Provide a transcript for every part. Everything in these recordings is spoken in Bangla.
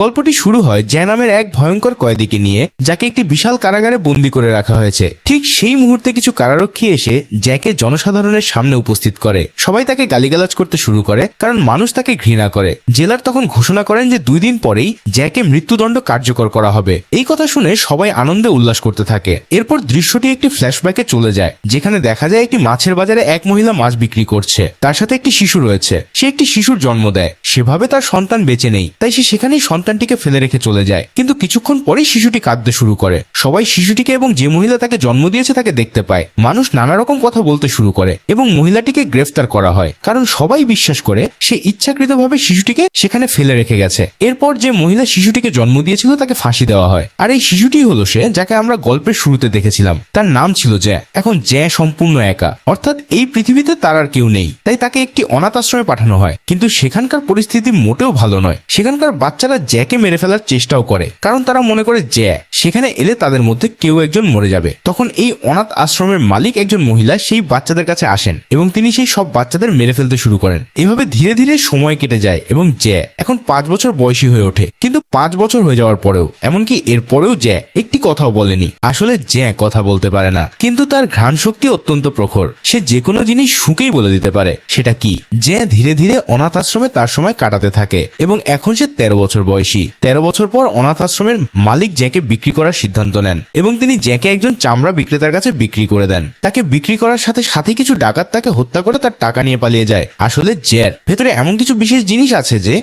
গল্পটি শুরু হয় জ্যা নামের এক ভয়ঙ্কর কয়েদিকে নিয়ে, যাকে একটি বিশাল কারাগারে বন্দী করে রাখা হয়েছে। ঠিক সেই মুহূর্তে কিছু কারারক্ষী এসে জ্যাকে জনসাধারণের সামনে উপস্থিত করে। সবাই তাকে গালিগালাজ করতে শুরু করে, কারণ মানুষ তাকে ঘৃণা করে। জেলার তখন ঘোষণা করেন যে 2 দিন পরেই জ্যাকে মৃত্যুদণ্ড কার্যকর করা হবে। এই কথা শুনে সবাই আনন্দে উল্লাস করতে থাকে। এরপর দৃশ্যটি একটি ফ্ল্যাশব্যাকে চলে যায়, যেখানে দেখা যায় একটি মাছের বাজারে এক মহিলা মাছ বিক্রি করছে। তার সাথে একটি শিশু রয়েছে। সে একটি শিশুর জন্ম দেয়। সেভাবে তার সন্তান বেঁচে নেই, তাই সে সেখানেই সন্তানটিকে ফেলে রেখে চলে যায়। কিন্তু কিছুক্ষণ পরেই শিশুটি কাঁদতে শুরু করে। সবাই শিশুটিকে এবং যে মহিলা তাকে জন্ম দিয়েছে তাকে দেখতে পায়। মানুষ নানা রকম কথা বলতে শুরু করে এবং মহিলাটিকে গ্রেফতার করা হয়, কারণ সবাই বিশ্বাস করে সে ইচ্ছাকৃতভাবে শিশুটিকে সেখানে ফেলে রেখে গেছে। এরপর যে মহিলা শিশুটিকে জন্ম দিয়েছিল তাকে ফাঁসি দেওয়া হয়। আর এই শিশুটি হলো সে যাকে আমরা গল্পের শুরুতে দেখেছিলাম। তার নাম ছিল জ্যা। এখন জ্যা সম্পূর্ণ একা, অর্থাৎ এই পৃথিবীতে তার আর কেউ নেই। তাই তাকে একটি অনাথ আশ্রমে পাঠানো হয়। কিন্তু সেখানকার পরিস্থিতি মোটেও ভালো নয়। সেখানকার বাচ্চারা জ্যাকে মেরে ফেলার চেষ্টাও করে, কারণ তারা মনে করে জ্যা সেখানে এলে তাদের মধ্যে কেউ একজন মরে যাবে। তখন এই অনাথ আশ্রমের মালিক একজন মহিলা সেই বাচ্চাদের কাছে আসেন এবং তিনি সেই সব বাচ্চাদের মেরে ফেলতে শুরু করেন। এভাবে ধীরে ধীরে সময় কেটে যায় এবং জ্যা এখন 5 বছর বয়সী হয়ে ওঠে। কিন্তু 5 বছর হয়ে যাওয়ার পরেও, এমনকি এরপরেও জ্যা একটি কথাও বলেনি। আসলে জ্যা কথা বলতে পারে না, কিন্তু তার ঘ্রাণ শক্তি অত্যন্ত প্রখর। সে যে কোনো জিনিস শুঁকেই বলে দিতে পারে সেটা কি। জ্যা ধীরে ধীরে অনাথ আশ্রমে তার সময় কাটাতে থাকে এবং এখন সে 13 বছর বয়সী। 13 বছর পর অনাথ আশ্রমের মালিক জ্যাকে বিক্রি করার সিদ্ধান্ত নেন এবং তিনি জ্যাকে একজন চামড়া বিক্রেতার কাছে বিক্রি করে দেন। তাকে বিক্রি করার সাথে সাথে কিছু ডাকাত তাকে হত্যা করে তার টাকা নিয়ে পালিয়ে যায়। আসলে জ্যার ভেতরে এমন কিছু বিশেষ জিনিস আছে যে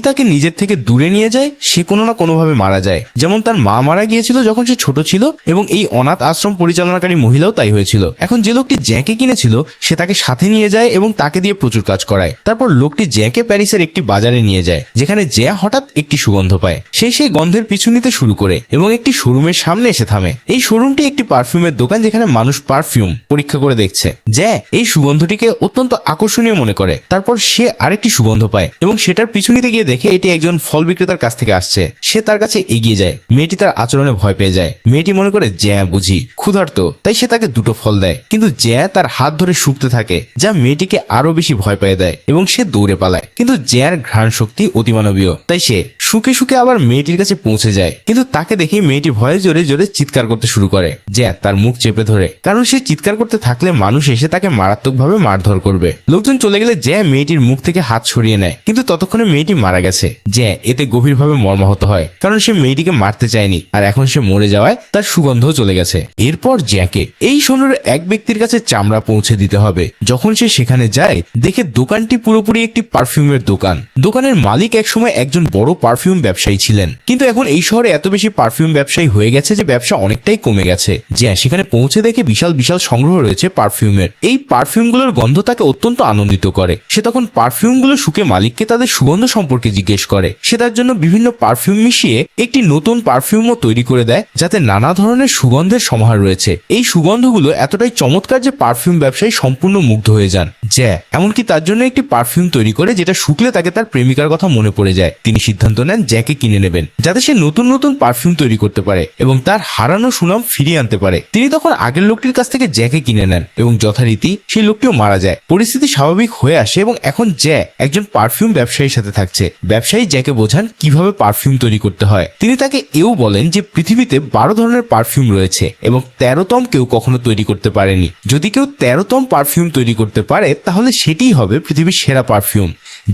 তাকে নিজের থেকে দূরে নিয়ে যায়। সে কোনো না কোনো ভাবে মারা যায়। যেমন তার মা মারা গিয়েছিল যখন সে ছোট ছিল, এবং এই অনাথ আশ্রম পরিচালনাকারী মহিলাও তাই হয়েছিল। এখন যে লোকটি জ্যাকে কিনেছিল সে তাকে সাথে নিয়ে যায় এবং তাকে দিয়ে প্রচুর কাজ করায়। তারপর লোকটি জ্যাকে প্যারিসের একটি বাজারে নিয়ে যায়, যেখানে জ্যা হঠাৎ একটি সুগন্ধ পায়। সে সেই গন্ধের পিছু নিতে শুরু করে এবং একটি শোরুমের সামনে এসে থামে। এই শোরুমটি একটি পারফিউমের দোকান, যেখানে মানুষ পারফিউম পরীক্ষা করে দেখছে। জ্যা এই সুগন্ধটিকে অত্যন্ত আকর্ষণীয় মনে করে। তারপর সে আরেকটি সুগন্ধ পায় এবং সেটার পিছু নিতে গিয়ে দেখে এটি একজন ফল বিক্রেতার কাছ থেকে আসছে। সে তার কাছে এগিয়ে যায়। মেয়েটি তার আচরণে ভয় পেয়ে যায়। মেয়েটি মনে করে জ্যা বুঝি ক্ষুধার্ত, তাই সে তাকে 2টো ফল দেয়। কিন্তু জ্যা তার হাত ধরে শুকতে থাকে, যা মেয়েটিকে আরো বেশি ভয় পেয়ে দেয় এবং সে দৌড়ে পালায়। কিন্তু জ্যার ঘ্রাণ শক্তি অতিমানবীয়, তাই সে শুকে শুকে আবার মেয়েটির কাছে পৌঁছে যায়। কিন্তু তাকে দেখে মেয়েটি ভয়ে জোরে জোরে চিৎকার করতে শুরু করে। জ্যা তার মুখ চেপে ধরে, কারণ সে চিৎকার করতে থাকলে মানুষ এসে তাকে মারাত্মকভাবে মারধর করবে। লোকজন চলে গেলে জ্যা মেয়েটির মুখ থেকে হাত সরিয়ে নেয়, কিন্তু ততক্ষণে মেয়েটি মারা গেছে। জ্যা এতে গভীরভাবে মর্মাহত হয়, কারণ সে মেয়েটিকে মারতে চায়নি, আর এখন সে মরে যাওয়ায় তার সুগন্ধও চলে গেছে। এরপর জ্যাকে এই শহরের এক ব্যক্তির কাছে চামড়া পৌঁছে দিতে হবে। যখন সে সেখানে যায়, দেখে দোকানটি পুরোপুরি একটি পারফিউমের দোকান। দোকানের মালিক একসময় একজন বড় পারফিউম ব্যবসায়ী ছিলেন, কিন্তু এখন এই শহরে এত বেশি পারফিউম ব্যবসায়ী হয়ে গেছে যে ব্যবসা অনেকটাই কমে গেছে। জ্যা সেখানে পৌঁছে দেখে বিশাল বিশাল সংগ্রহ রয়েছে পারফিউমের। এই পারফিউমগুলোর গন্ধ তাকে অত্যন্ত আনন্দিত করে। সে তখন পারফিউমগুলো শুকে মালিককে তাদের সুগন্ধ সম্পর্কে জিজ্ঞেস করে। সে তার জন্য বিভিন্ন পারফিউম মিশিয়ে একটি নতুন পারফিউমও তৈরি করে দেয়, যাতে নানা ধরনের সুগন্ধের সমাহার রয়েছে। এই সুগন্ধগুলো এতটাই চমৎকার যে পারফিউম ব্যবসায়ী সম্পূর্ণ মুগ্ধ হয়ে যান। জ্যা এমনকি তার জন্য একটি পারফিউম তৈরি করে, যেটা শুকলে তাকে তার প্রেমিকার কথা মনে পড়ে যায়। তিনি সিদ্ধান্ত নেন জ্যাকে কিনে নেবেন, যাতে সে নতুন নতুন পারফিউম তৈরি করতে পারে এবং তার হারানো সুনাম ফিরিয়ে আনতে পারে। তিনি তখন আগের লোকটির কাছ থেকে জ্যাকে কিনে নেন এবং যথারীতি সেই লোকটিও মারা যায়। পরিস্থিতি স্বাভাবিক হয়ে আসে এবং এখন জ্যা একজন পারফিউম ব্যবসায়ীর সাথে থাকছে। ব্যবসায়ী জ্যাকে বোঝান কিভাবে পারফিউম তৈরি করতে হয়। তিনি তাকে এও বলেন যে পৃথিবীতে 12 ধরনের পারফিউম রয়েছে এবং 13তম কেউ কখনো তৈরি করতে পারেনি। যদি কেউ 13তম পারফিউম তৈরি করতে পারে, তাহলে সেটিই হবে পৃথিবীর সেরা পারফিউম।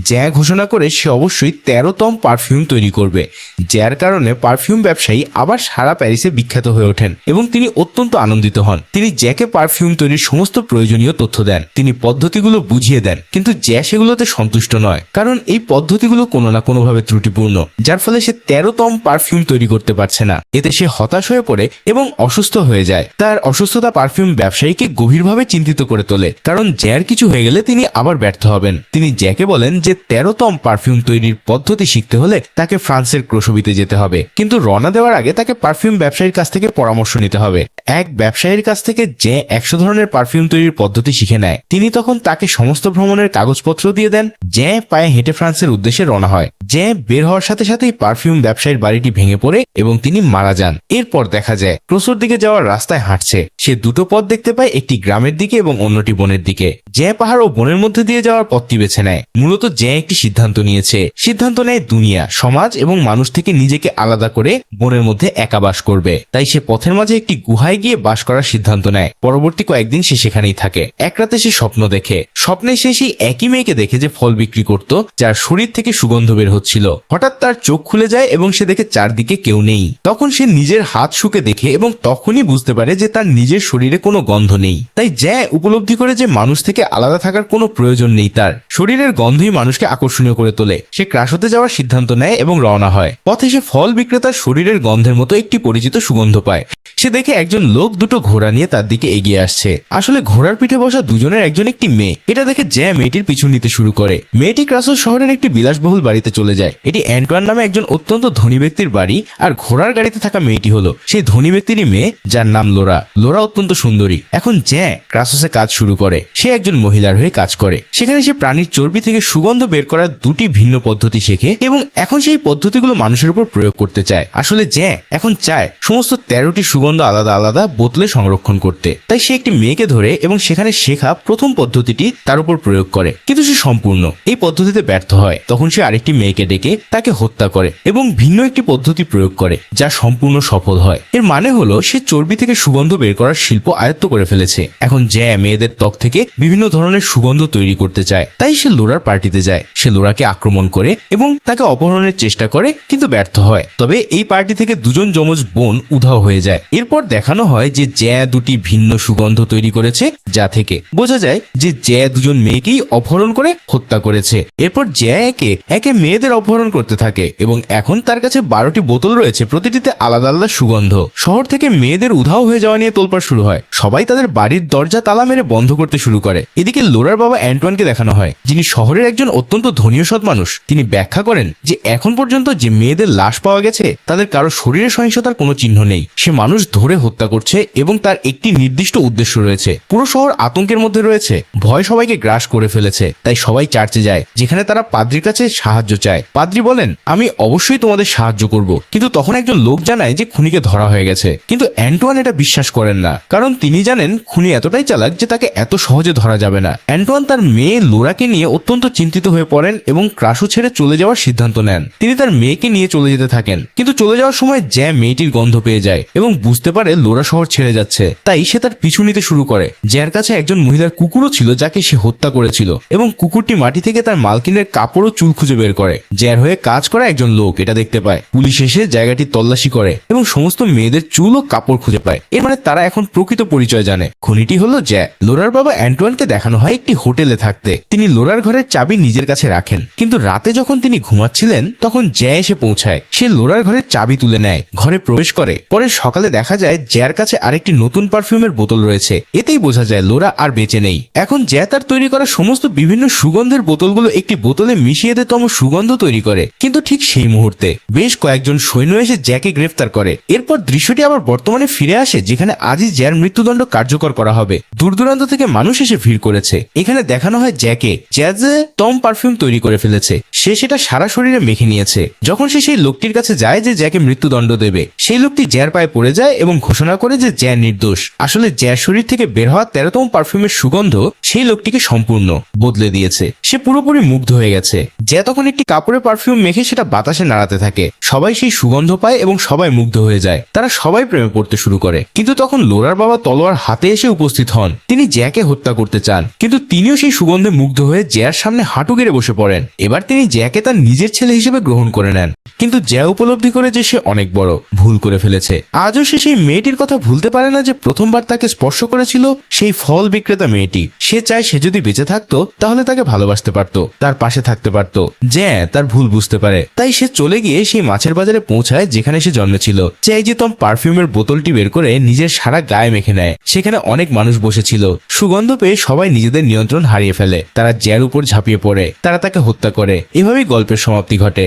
জ্যা ঘোষণা করে সে অবশ্যই 13তম পারফিউম তৈরি করবে। যার কারণে পারফিউম ব্যবসায়ী আবার সারা প্যারিসে বিখ্যাত হয়ে ওঠেন এবং তিনি অত্যন্ত আনন্দিত হন। তিনি জ্যাকে পারফিউম তৈরির সমস্ত প্রয়োজনীয় তথ্য দেন। তিনি পদ্ধতিগুলো বুঝিয়ে দেন, কিন্তু জ্যা সেগুলোতে সন্তুষ্ট নয়, কারণ এই পদ্ধতিগুলো কোনো না কোনোভাবে ত্রুটিপূর্ণ, যার ফলে সে 13তম পারফিউম তৈরি করতে পারছে না। এতে সে হতাশ হয়ে পড়ে এবং অসুস্থ হয়ে যায়। তার অসুস্থতা পারফিউম ব্যবসায়ীকে গভীরভাবে চিন্তিত করে তোলে, কারণ জ্যার কিছু হয়ে গেলে তিনি আবার ব্যর্থ হবেন। তিনি জ্যাকে বলেন যে 13তম পারফিউম তৈরির পদ্ধতি শিখতে হলে তাকে ফ্রান্সের ক্রোশবিতে যেতে হবে, কিন্তু রওনা দেওয়ার আগে তাকে পারফিউম ব্যবসায়ীর কাছ থেকে পরামর্শ নিতে হবে। এক ব্যবসায়ীর কাছ থেকে জ্যা 100 ধরনের পারফিউম তৈরির পদ্ধতি শিখে নেয়। তিনি তখন তাকে সমস্ত ভ্রমণের কাগজপত্র দিয়ে দেন। জ্যা পায়ে হেঁটে ফ্রান্সের উদ্দেশ্যে রওনা হয়। জ্যা বের হওয়ার সাথে সাথেই পারফিউম ব্যবসায়ীর বাড়িটি ভেঙে পড়ে এবং তিনি মারা যান। এরপর দেখা যায় ক্রোসোর দিকে যাওয়ার রাস্তায় হাঁটছে। সে 2টো পথ দেখতে পায়, একটি গ্রামের দিকে এবং অন্যটি বনের দিকে। জ্যা পাহাড় ও বনের মধ্যে দিয়ে যাওয়ার পথটি বেছে নেয়। মূলত জ্যা একটি সিদ্ধান্ত নিয়েছে, সিদ্ধান্ত নেয় দুনিয়া, সমাজ এবং মানুষ থেকে নিজেকে আলাদা করে বনের মধ্যে একা বাস করবে। তাই সে পথের মাঝে একটি গুহায় গিয়ে বাস করার সিদ্ধান্ত নেয়। পরবর্তী কয়েকদিন সে সেখানেই থাকে। এক রাতে সে স্বপ্ন দেখে। স্বপ্নে সে সেই একই মেয়েকে দেখে যে ফল বিক্রি করত, যার শরীর থেকে সুগন্ধ বের হচ্ছিল। হঠাৎ তার চোখ খুলে যায় এবং সে দেখে চারদিকে কেউ নেই। তখন সে নিজের হাত শুকে দেখে এবং তখনই বুঝতে পারে যে তার নিজের শরীরে কোনো গন্ধ নেই। তাই জ্যা উপলব্ধি করে যে মানুষ থেকে আলাদা থাকার কোনো প্রয়োজন নেই, তার শরীরের গন্ধই মানুষকে আকর্ষণীয় করে তোলে। সে ক্রাশতে যাওয়ার সিদ্ধান্ত নেয় এবং রওনা হয়। পথে সে ফল বিক্রেতার শরীরের গন্ধের মতো একটি পরিচিত সুগন্ধ পায়। সে দেখে একজন লোক দুটো ঘোড়া নিয়ে তার দিকে এগিয়ে আসছে। আসলে ঘোড়ার পিঠে বসা দুজনের একজন একটি মেয়ে। এটা দেখে জ্যা মেয়েটির পিছু নিতে শুরু করে। মেয়েটি ক্রাসোস শহরের একটি বিলাসবহুল বাড়িতে চলে যায়। এটি অ্যান্টোয়ান নামে একজন অত্যন্ত ধনী ব্যক্তির বাড়ি। আর ঘোড়ার গাড়িতে থাকা মেয়েটি হলো সেই ধনী ব্যক্তিরই মেয়ে, যার নাম লোরা। লোরা অত্যন্ত সুন্দরী। এখন জ্যা ক্রাসোসে কাজ শুরু করে। সে একজন মহিলার হয়ে কাজ করে। সেখানে সে প্রাণীর চর্বি থেকে সুগন্ধ বের করার দুটি ভিন্ন পদ্ধতি শেখে এবং এখন সেই পদ্ধতিগুলো মানুষের উপর প্রয়োগ করতে চায়। আসলে জ্যা এখন চায় সমস্ত 13টি সুগন্ধ আলাদা আলাদা বোতলে সংরক্ষণ করতে। তাই সে একটি মেয়েকে ধরে এবং সেখানে শেখা প্রথম পদ্ধতিটি তার উপর প্রয়োগ করে, কিন্তু সে সম্পূর্ণ এই পদ্ধতিতে ব্যর্থ হয়। তখন সে আরেকটি মেয়েকে ডেকে তাকে হত্যা করে এবং ভিন্ন একটি পদ্ধতি প্রয়োগ করে, যা সম্পূর্ণ সফল হয়। এর মানে হলো সে চর্বি থেকে সুগন্ধ বের করার শিল্প আয়ত্ত করে ফেলেছে। এখন জ্যা মেয়েদের ত্বক থেকে বিভিন্ন ধরনের সুগন্ধ তৈরি করতে চায়। তাই সে লোরার পার্টিতে যায়। সে লোরাকে আক্রমণ করে এবং তাকে অপহরণের চেষ্টা করে, কিন্তু ব্যর্থ হয়। তবে এই পার্টি থেকে দুজন যমজ বোন উধাও হয়ে যায়। এরপর দেখানো হয় যে জ্যা দুটি ভিন্ন সুগন্ধ তৈরি করেছে, যা থেকে বোঝা যায় যে জ্যা দুজন মেয়েকেই অপহরণ করে হত্যা করেছে। এরপর জ্যা একে একে মেয়েদের অপহরণ করতে থাকে এবং এখন তার কাছে 12টি বোতল রয়েছে, প্রতিটিতে আলাদা আলাদা সুগন্ধ। শহর থেকে মেয়েদের উধাও হয়ে যাওয়া নিয়ে তোলপাড় শুরু হয়। সবাই তাদের বাড়ির দরজা তালা মেরে বন্ধ করতে শুরু করে। এদিকে লোরার বাবা অ্যান্টোয়ানকে দেখানো হয়, যিনি শহরের একজন অত্যন্ত ধনী ও সৎ মানুষ। তিনি ব্যাখ্যা করেন যে এখন পর্যন্ত যে মেয়েদের লাশ পাওয়া গেছে তাদের কারো শরীরে সহিংসতার কোনো চিহ্ন নেই। সে মানুষ ধরে হত্যা করছে এবং তার একটি নির্দিষ্ট উদ্দেশ্য রয়েছে। পুরো শহর আতঙ্কের মধ্যে রয়েছে। ভয় সবাইকে গ্রাস করে ফেলেছে। তাই সবাই চার্চে যায়, যেখানে তারা পাদ্রির কাছে সাহায্য চায়। পাদ্রি বলেন, আমি অবশ্যই তোমাদের সাহায্য করব। কিন্তু তখন একজন লোক জানায় যে খুনিকে ধরা হয়ে গেছে। কিন্তু অ্যান্টোয়ান এটা বিশ্বাস করেন না, কারণ তিনি জানেন খুনি এতটাই চালাক যে তাকে এত সহজে ধরা যাবে না। অ্যান্টোয়ান তার মেয়ে লোরাকে নিয়ে অত্যন্ত চিন্তিত হয়ে পড়েন এবং ক্রাসো ছেড়ে চলে যাওয়ার সিদ্ধান্ত নেন। তিনি তার মেয়েকে নিয়ে চলে যেতে থাকেন, কিন্তু চলে যাওয়ার সময় জ্যা মেয়েটির গন্ধ পেয়ে যায় এবং বুঝতে পারে লোরা শহর ছেড়ে যাচ্ছে। তাই সে তার পিছু নিতে শুরু করে। জ্যার কাছে একজন মহিলার কুকুরও ছিল, যাকে সে হত্যা করেছিল এবং কুকুরটি মাটি থেকে তার মালকিনের কাপড় ও চুল খুঁজে বের করে। জ্যার হয়ে কাজ করা একজন লোক এটা দেখতে পায়। পুলিশ এসে জায়গাটি তল্লাশি করে এবং সমস্ত মেয়েদের চুল ও কাপড় খুঁজে পায়। এর মানে তারা এখন প্রকৃত পরিচয় জানে। খুনিটি হলো জ্যা। লোরার বাবা অ্যান্টোয়ানকে দেখানো হয় একটি হোটেলে থাকতে। তিনি লোরার ঘরের চাবি নিজের কাছে রাখেন, কিন্তু রাতে যখন তিনি ঘুমাচ্ছিলেন তখন জ্যা এসে পৌঁছায়। সে লোরার ঘরের চাবি তুলে নেয়, ঘরে প্রবেশ করে। পরে সকালে দেখা যায় জ্যার কাছে আরেকটি নতুন পারফিউমের বোতল রয়েছে। এতেই বোঝা যায় লোরা আর বেঁচে নেই। এখন জ্যা তার তৈরি করা সমস্ত বিভিন্ন সুগন্ধের বোতলগুলো একটি বোতলে মিশিয়ে তম সুগন্ধ তৈরি করে। কিন্তু ঠিক সেই মুহূর্তে বেশ কয়েকজন সৈন্য এসে জ্যাকে গ্রেফতার করে। এরপর দৃশ্যটি আবার বর্তমানে ফিরে আসে, যেখানে আজই জ্যার মৃত্যুদণ্ড কার্যকর করা হবে। দূর দূরান্ত থেকে মানুষ এসে ভিড় করেছে। এখানে দেখানো হয় জ্যাকে, জ্যা যে টম পারফিউম তৈরি করে ফেলেছে। সে সেটা সারা শরীরে মেখে নিয়েছে। যখন সে সেই লোকটির কাছে যায় যে জ্যাকে মৃত্যুদণ্ড দেবে, সেই লোকটি জ্যার পায়ে পড়ে যায় এবং ঘোষণা করে যে জ্যা নির্দোষ। আসলে জ্যার শরীর থেকে বের হওয়া 13তম পারফিউমের সুগন্ধ সেই লোকটিকে সম্পূর্ণ বদলে দিয়েছে। সে পুরোপুরি মুগ্ধ হয়ে গেছে। জ্যা তখন একটি কাপড়ে পারফিউম মেখে সেটা বাতাসে নাড়াতে থাকে। সবাই সেই সুগন্ধ পায় এবং সবাই মুগ্ধ হয়ে যায়। তারা সবাই প্রেমে পড়তে শুরু করে। কিন্তু তখন লোরার বাবা তলোয়ার হাতে এসে উপস্থিত হন। তিনি জ্যাকে হত্যা করতে চান, কিন্তু তিনিও সেই সুগন্ধে মুগ্ধ হয়ে জ্যার সামনে হাঁটু গেড়ে বসে পড়েন। এবার তিনি জ্যাকে তার নিজের ছেলে হিসেবে গ্রহণ করে নেন। কিন্তু জ্যা উপলব্ধি করে যে সে অনেক বড় ভুল করে ফেলেছে। আজও সে সেই মেয়েটির কথা ভুলতে পারে না যে প্রথমবার তাকে স্পর্শ করেছিল, সেই ফল বিক্রেতা মেয়েটি। সে চায় সে যদি বেঁচে থাকতো তাহলে তাকে ভালোবাসতে পারতো, তার পাশে থাকতে পারতো। জ্যা তার ভুল বুঝতে পারে। তাই সে চলে গিয়ে সেই মাছের বাজারে পৌঁছায় যেখানে সে জন্মেছিল। জ্যাই যে তম পারফিউমের বোতলটি বের করে নিজের সারা গায়ে মেখে নেয়। সেখানে অনেক মানুষ বসেছিল। সুগন্ধ পেয়ে সবাই নিজেদের নিয়ন্ত্রণ হারিয়ে ফেলে। তারা জ্যার উপর ঝাঁপিয়ে পড়ে। তারা তাকে হত্যা করে। এভাবেই গল্পের সমাপ্তি ঘটে।